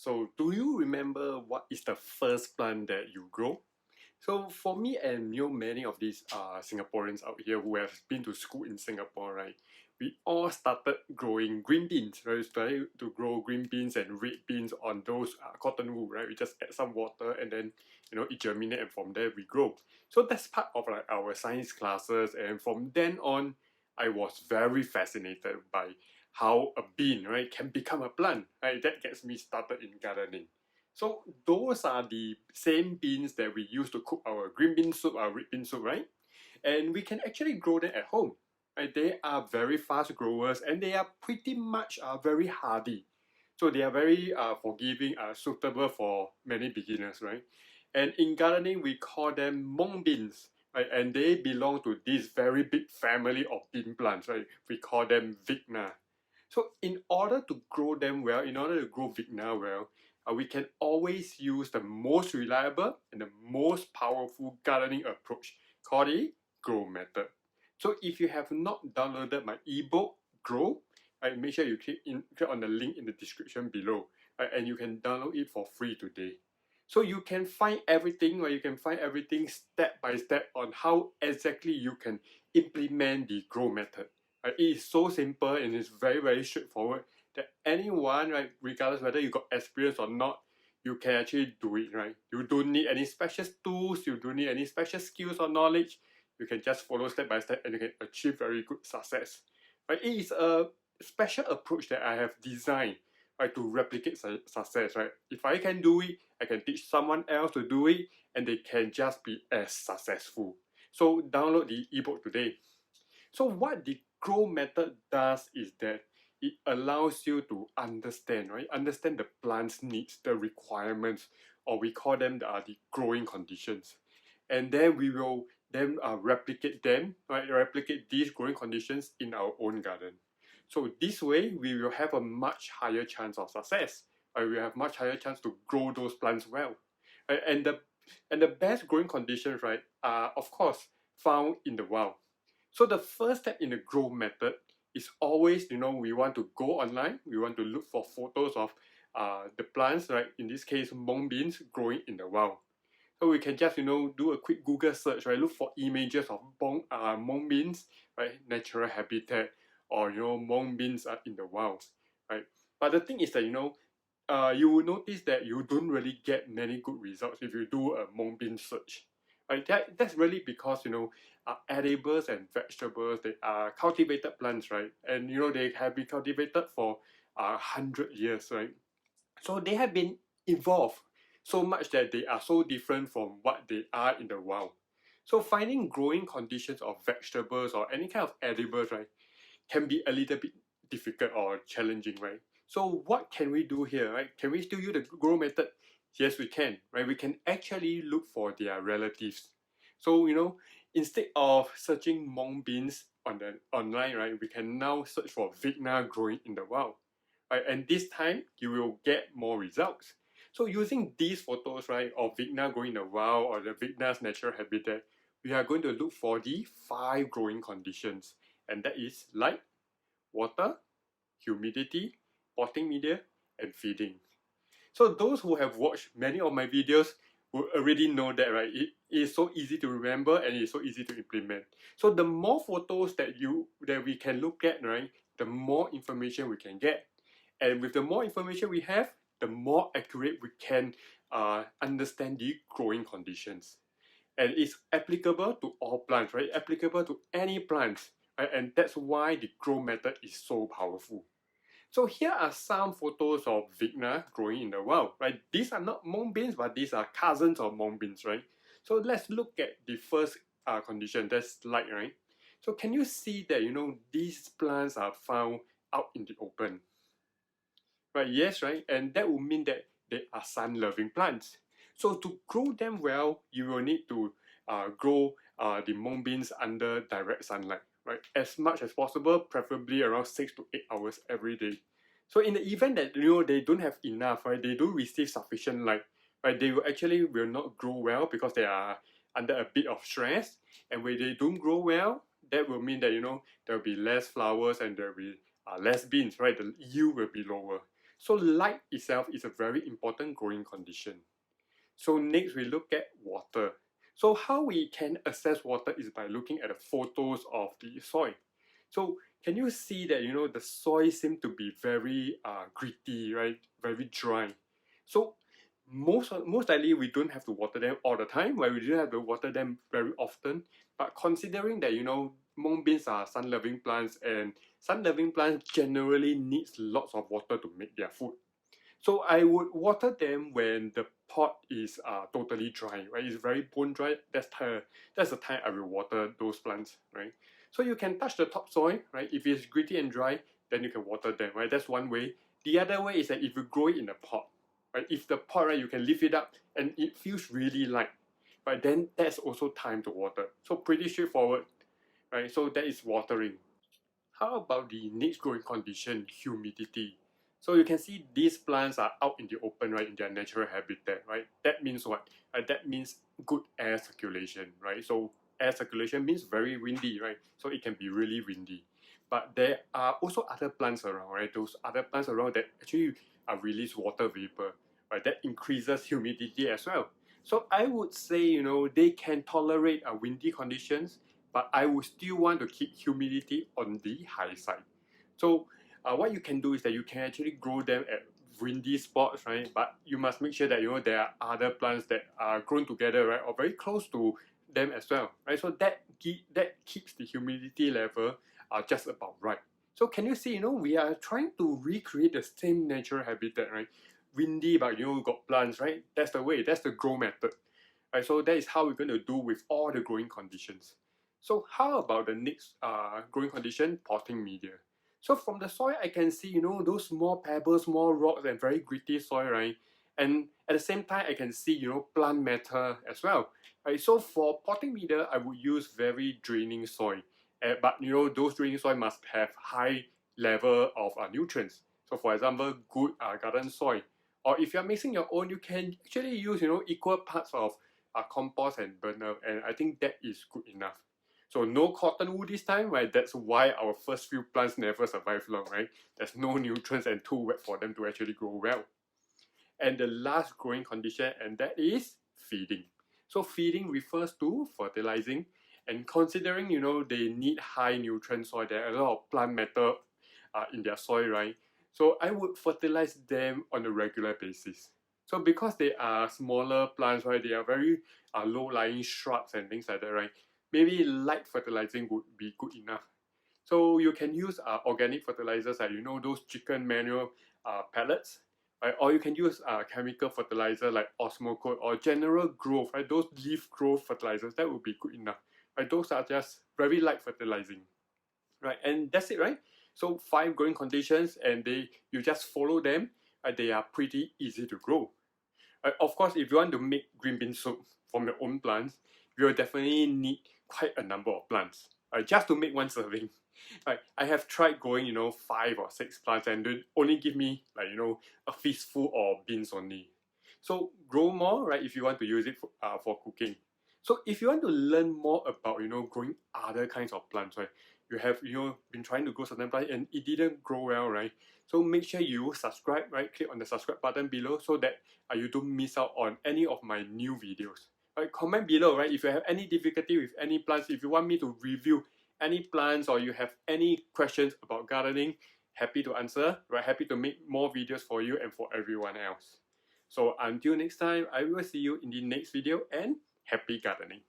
So, do you remember what is the first plant that you grow? So, for me and many of these Singaporeans out here who have been to school in Singapore, right? We all started growing green beans, right? We started to grow green beans and red beans on those cotton wool, right? We just add some water and then it germinate, and from there we grow. So that's part of like our science classes, and from then on, I was very fascinated by how a bean, right, can become a plant, right? That gets me started in gardening. So those are the same beans that we use to cook our green bean soup, our red bean soup, right? And we can actually grow them at home. Right? They are very fast growers and they are pretty much very hardy. So they are very forgiving, suitable for many beginners, right? And in gardening, we call them Mung Beans, right? And they belong to this very big family of bean plants, right? We call them Vigna. So in order to grow them well, in order to grow Vigna well, we can always use the most reliable and the most powerful gardening approach called the grow method. So if you have not downloaded my ebook Grow, make sure you click on the link in the description below, and you can download it for free today. So you can find everything, or you can find everything step by step on how exactly you can implement the grow method. It is so simple and it's very straightforward that anyone, right, regardless whether you got experience or not, you can actually do it, right? You don't need any special tools, you don't need any special skills or knowledge. You can just follow step by step and you can achieve very good success. Right? It is a special approach that I have designed, right, to replicate success, right? If I can do it, I can teach someone else to do it and they can just be as successful. So download the ebook today. So what the grow method does is that it allows you to understand, right? Understand the plant's needs, the requirements, or we call them the growing conditions. And then we will then replicate them, right? Replicate these growing conditions in our own garden. So this way, we will have a much higher chance of success. Right? We have much higher chance to grow those plants well. Right? And the best growing conditions, right, are of course found in the wild. So the first step in the grow method is always, we want to go online. We want to look for photos of the plants, right? In this case, mung beans growing in the wild. So we can just, do a quick Google search, right? Look for images of mung beans, right? Natural habitat, or, mung beans are in the wild, right? But the thing is that, you will notice that you don't really get many good results if you do a mung bean search. Right? That's really because edibles and vegetables, they are cultivated plants, right? And they have been cultivated for 100 years, right? So they have been evolved so much that they are so different from what they are in the wild. So finding growing conditions of vegetables or any kind of edibles, right, can be a little bit difficult or challenging, right? So what can we do here, right? Can we still use the grow method? Yes, we can, right? We can actually look for their relatives. So, instead of searching mung beans online, right, we can now search for Vigna growing in the wild. Right? And this time, you will get more results. So using these photos, right, of Vigna growing in the wild or the Vigna's natural habitat, we are going to look for the 5 growing conditions. And that is light, water, humidity, potting media, and feeding. So those who have watched many of my videos will already know that, right? It is so easy to remember and it's so easy to implement. So the more photos that we can look at, right, the more information we can get. And with the more information we have, the more accurate we can understand the growing conditions. And it's applicable to all plants, right? Applicable to any plants, right? And that's why the grow method is so powerful. So here are some photos of Vigna growing in the wild, right? These are not mung beans, but these are cousins of mung beans, right? So let's look at the first condition, that's light, right? So can you see that, these plants are found out in the open? Right, yes, right? And that would mean that they are sun-loving plants. So to grow them well, you will need to grow the mung beans under direct sunlight, right? As much as possible, preferably around 6 to 8 hours every day. So in the event that they don't have enough, right, they don't receive sufficient light, right, they will not grow well because they are under a bit of stress. And when they don't grow well, that will mean that there will be less flowers and there will be less beans, right? The yield will be lower. So light itself is a very important growing condition. So next we look at water. So how we can assess water is by looking at the photos of the soil. So can you see that the soil seems to be very gritty, right? Very dry. So most likely we don't have to water them all the time, right? We don't have to water them very often. But considering that mung beans are sun-loving plants, and sun-loving plants generally needs lots of water to make their food. So I would water them when the pot is totally dry, right? It's very bone dry. That's the time I will water those plants, right? So you can touch the topsoil, right? If it's gritty and dry, then you can water them, right? That's one way. The other way is that if you grow it in a pot, right? If the pot, right, you can lift it up and it feels really light, right? Then that's also time to water. So pretty straightforward, right? So that is watering. How about the next growing condition, humidity? So you can see these plants are out in the open, right, in their natural habitat, right? That means what? That means good air circulation, right? So air circulation means very windy, right? So it can be really windy. But there are also other plants around, right? Those other plants around that actually release water vapor, right? That increases humidity as well. So I would say, they can tolerate windy conditions, but I would still want to keep humidity on the high side. So what you can do is that you can actually grow them at windy spots, right? But you must make sure that there are other plants that are grown together, right, or very close to them as well, right? So that keeps the humidity level just about right. So can you see, we are trying to recreate the same natural habitat, right? Windy, but got plants, right? That's the way. That's the grow method, right? So that is how we're going to do with all the growing conditions. So how about the next growing condition, potting media? So from the soil, I can see, those small pebbles, small rocks, and very gritty soil, right? And at the same time, I can see, plant matter as well, right? So for potting media, I would use very draining soil. But, those draining soil must have high level of nutrients. So for example, good garden soil. Or if you're mixing your own, you can actually use, equal parts of compost and burner. And I think that is good enough. So no cotton wool this time, right? That's why our first few plants never survive long, right? There's no nutrients and too wet for them to actually grow well. And the last growing condition, and that is feeding. So feeding refers to fertilizing, and considering they need high nutrient soil, there are a lot of plant matter in their soil, right? So I would fertilize them on a regular basis. So because they are smaller plants, right, they are very low-lying shrubs and things like that, right? Maybe light fertilizing would be good enough. So you can use organic fertilizers, like those chicken manure pellets, right? Or you can use chemical fertilizer like Osmocote or general growth, right? Those leaf growth fertilizers, that would be good enough, right? Those are just very light fertilizing, right? And that's it, right? So 5 growing conditions, and you just follow them, they are pretty easy to grow. Of course, if you want to make green bean soup from your own plants, you will definitely need quite a number of plants, just to make one serving. I have tried growing, 5 or 6 plants, and they only give me a fistful of beans only. So grow more, right? If you want to use it for cooking. So if you want to learn more about growing other kinds of plants, right? You have been trying to grow certain plants and it didn't grow well, right? So make sure you subscribe, right? Click on the subscribe button below so that you don't miss out on any of my new videos. Right? Comment below, right? If you have any difficulty with any plants, if you want me to review any plants, or you have any questions about gardening, happy to answer, right? Happy to make more videos for you and for everyone else. So until next time, I will see you in the next video, and happy gardening.